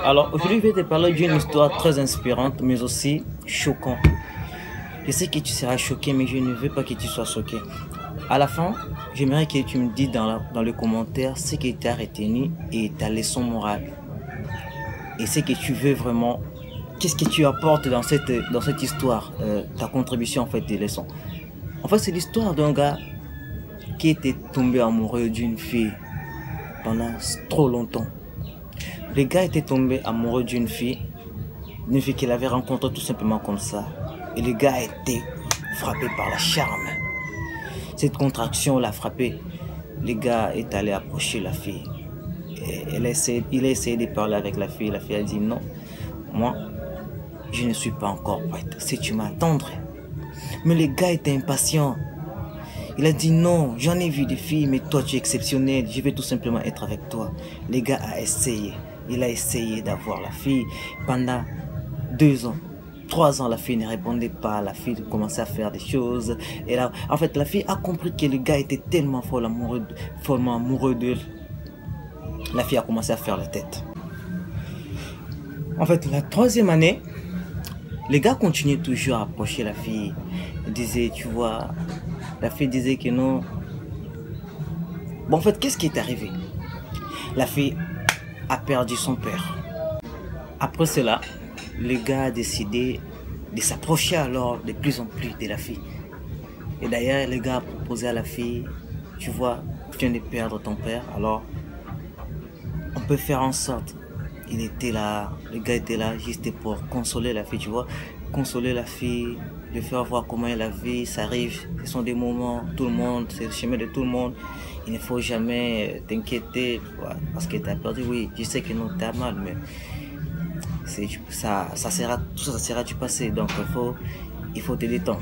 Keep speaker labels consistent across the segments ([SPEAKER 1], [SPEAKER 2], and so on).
[SPEAKER 1] Alors aujourd'hui je vais te parler d'une histoire très inspirante mais aussi choquante. Je sais que tu seras choqué mais je ne veux pas que tu sois choqué. À la fin, j'aimerais que tu me dises dans le commentaire ce qui t'a retenu et ta leçon morale. Et ce que tu veux vraiment, qu'est-ce que tu apportes dans cette histoire, ta contribution en fait des leçons. En fait c'est l'histoire d'un gars qui était tombé amoureux d'une fille pendant trop longtemps. Le gars était tombé amoureux d'une fille qu'il avait rencontrée tout simplement comme ça. Et le gars a été frappé par la charme. Cette contraction l'a frappé. Le gars est allé approcher la fille. Et il a essayé de parler avec la fille. La fille a dit non, moi, je ne suis pas encore prête. Si tu m'attendrais. Mais le gars était impatient. Il a dit non, j'en ai vu des filles, mais toi tu es exceptionnel, je vais tout simplement être avec toi. Le gars a essayé. Il a essayé d'avoir la fille pendant 2 ans. 3 ans, la fille ne répondait pas. La fille commençait à faire des choses. Et là, en fait, la fille a compris que le gars était tellement follement amoureux d'elle. La fille a commencé à faire la tête. En fait, la 3e année, le gars continuait toujours à approcher la fille. Il disait, tu vois, la fille disait que non. Bon, en fait, qu'est-ce qui est arrivé? La fille a perdu son père. Après cela, le gars a décidé de s'approcher alors de plus en plus de la fille. Et d'ailleurs, le gars a proposé à la fille, tu vois, tu viens de perdre ton père, alors on peut faire en sorte. Il était là, le gars était là juste pour consoler la fille, tu vois, consoler la fille, de faire voir comment la vie, ça arrive, ce sont des moments, tout le monde, c'est le chemin de tout le monde. Il ne faut jamais t'inquiéter parce que tu as perdu. Oui, je sais que non, tu as mal, mais ça sera du passé. Donc il faut te détendre.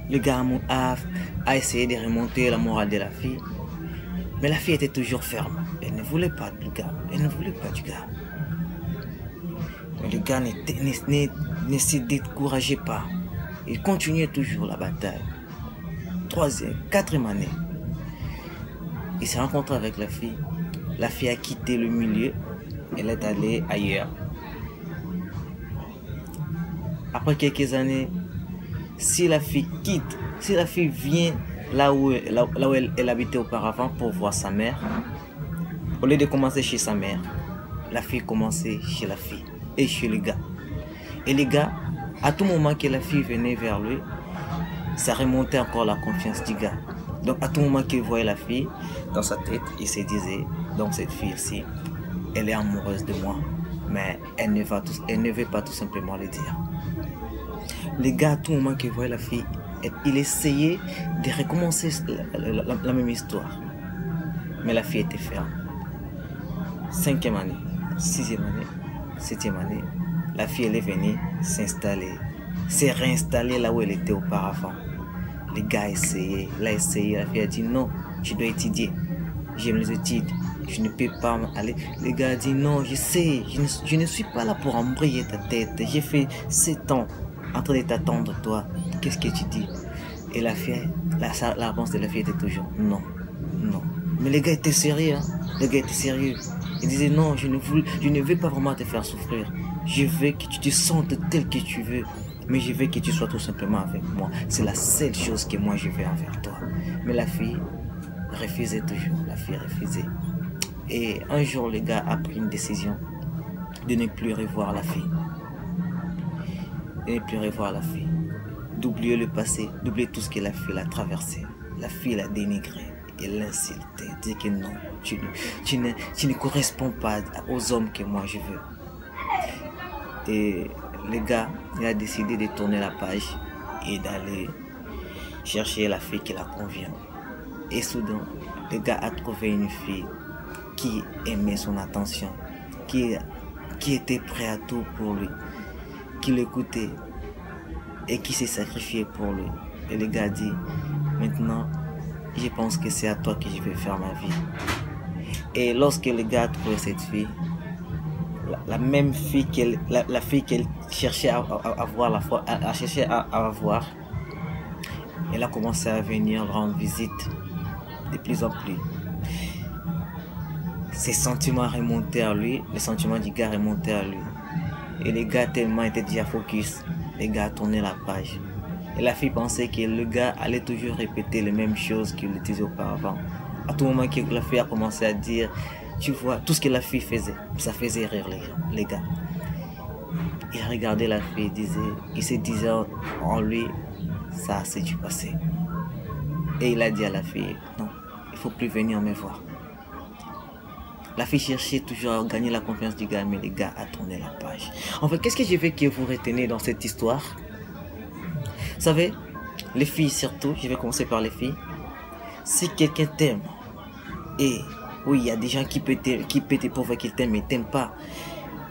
[SPEAKER 1] Le gars a essayé de remonter la morale de la fille, mais la fille était toujours ferme. Elle ne voulait pas du gars. Elle ne voulait pas du gars. Mais le gars ne se décourageait pas. Il continuait toujours la bataille. 3e, 4e année. Il s'est rencontré avec la fille. La fille a quitté le milieu. Elle est allée ailleurs. Après quelques années, si la fille vient là où elle habitait auparavant pour voir sa mère, au lieu de commencer chez sa mère, la fille commençait chez la fille et chez le gars. Et le gars, à tout moment que la fille venait vers lui, ça remontait encore la confiance du gars. Donc à tout moment qu'il voyait la fille, dans sa tête, il se disait, donc cette fille-ci, elle est amoureuse de moi, mais elle ne veut pas tout simplement le dire. Le gars, à tout moment qu'il voyait la fille, il essayait de recommencer la même histoire. Mais la fille était ferme. 5e année, 6e année, 7e année, la fille elle est venue s'installer, s'est réinstallée là où elle était auparavant. Le gars a essayé, la fille a dit non, tu dois étudier, j'aime les études, je ne peux pas aller. Le gars a dit non, je sais, je ne suis pas là pour embrayer ta tête, j'ai fait 7 ans en train de t'attendre toi, qu'est-ce que tu dis? Et la fille, la réponse de la fille était toujours non, non. Mais le gars était sérieux, hein? Le gars était sérieux. Il disait non, je ne veux pas vraiment te faire souffrir. Je veux que tu te sentes tel que tu veux. Mais je veux que tu sois tout simplement avec moi. C'est la seule chose que moi je veux envers toi. Mais la fille refusait toujours. La fille refusait. Et un jour, le gars a pris une décision de ne plus revoir la fille. De ne plus revoir la fille. D'oublier le passé, d'oublier tout ce que la fille a traversé. La fille l'a dénigré. Et l'insulter, dire que non, tu ne corresponds pas aux hommes que moi je veux. Et le gars, il a décidé de tourner la page et d'aller chercher la fille qui la convient. Et soudain, le gars a trouvé une fille qui aimait son attention, qui était prêt à tout pour lui, qui l'écoutait et qui s'est sacrifié pour lui. Et le gars dit, maintenant, je pense que c'est à toi que je vais faire ma vie. Et lorsque le gars a trouvé cette fille, la même fille la fille qu'elle cherchait à avoir, elle a commencé à venir rendre visite de plus en plus. ses sentiments remontaient à lui, les sentiments du gars remontaient à lui. Et les gars tellement étaient déjà focus, les gars tournaient la page. Et la fille pensait que le gars allait toujours répéter les mêmes choses qu'il disait auparavant. À tout moment que la fille a commencé à dire, tu vois, tout ce que la fille faisait, ça faisait rire les gars. Il regardait la fille, il se disait en lui, ça c'est du passé. Et il a dit à la fille, non, il ne faut plus venir me voir. La fille cherchait toujours à gagner la confiance du gars, mais le gars a tourné la page. En fait, qu'est-ce que je veux que vous retenez dans cette histoire? Vous savez, les filles surtout, je vais commencer par les filles. Si quelqu'un t'aime, et oui, il y a des gens qui peuvent te prouver qu'ils t'aiment, mais ils t'aiment pas.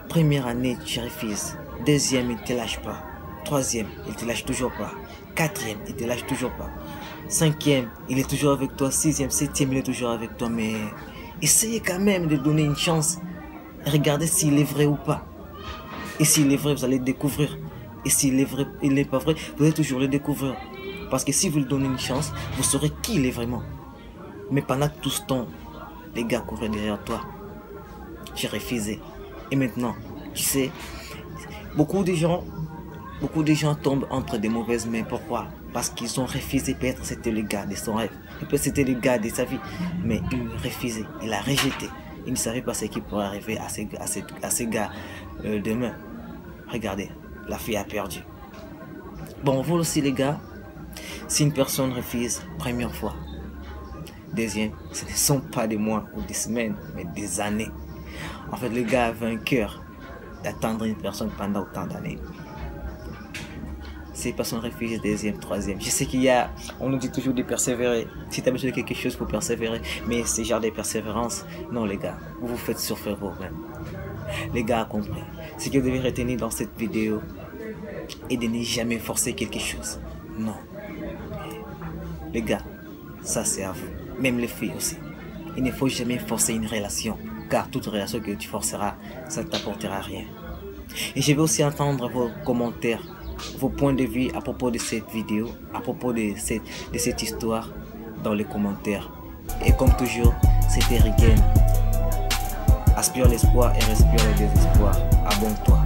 [SPEAKER 1] Première année, tu refuses. Deuxième, il ne te lâche pas. Troisième, il ne te lâche toujours pas. Quatrième, il ne te lâche toujours pas. Cinquième, il est toujours avec toi. Sixième, septième, il est toujours avec toi. Mais essayez quand même de donner une chance. Regardez s'il est vrai ou pas. Et s'il est vrai, vous allez le découvrir. Et s'il est vrai, il n'est pas vrai, vous allez toujours le découvrir. Parce que si vous lui donnez une chance, vous saurez qui il est vraiment. Mais pendant tout ce temps, les gars couraient derrière toi. J'ai refusé. Et maintenant, tu sais, beaucoup de gens tombent entre des mauvaises mains. Pourquoi? Parce qu'ils ont refusé. Peut-être c'était le gars de son rêve. Peut-être c'était le gars de sa vie. Mais il refusait. Il a rejeté. Il ne savait pas ce qui pourrait arriver à ces gars demain. Regardez, la fille a perdu. Bon, vous aussi les gars, si une personne refuse, première fois. Deuxième, ce ne sont pas des mois ou des semaines, mais des années. En fait, le gars avait un cœur d'attendre une personne pendant autant d'années. Ces personnes refusent deuxième, troisième. Je sais on nous dit toujours de persévérer. Si tu as besoin de quelque chose, pour persévérer. Mais ce genre de persévérance, non les gars, vous vous faites souffrir vous-même. Les gars ont compris. Ce que vous devez retenir dans cette vidéo est de ne jamais forcer quelque chose. Non. Les gars, ça c'est à vous. Même les filles aussi. Il ne faut jamais forcer une relation. Car toute relation que tu forceras, ça ne t'apportera rien. Et je vais aussi entendre vos commentaires, vos points de vue à propos de cette vidéo, à propos de cette histoire dans les commentaires. Et comme toujours, c'était Rigen. Aspire l'espoir et respire le désespoir. Abonne-toi.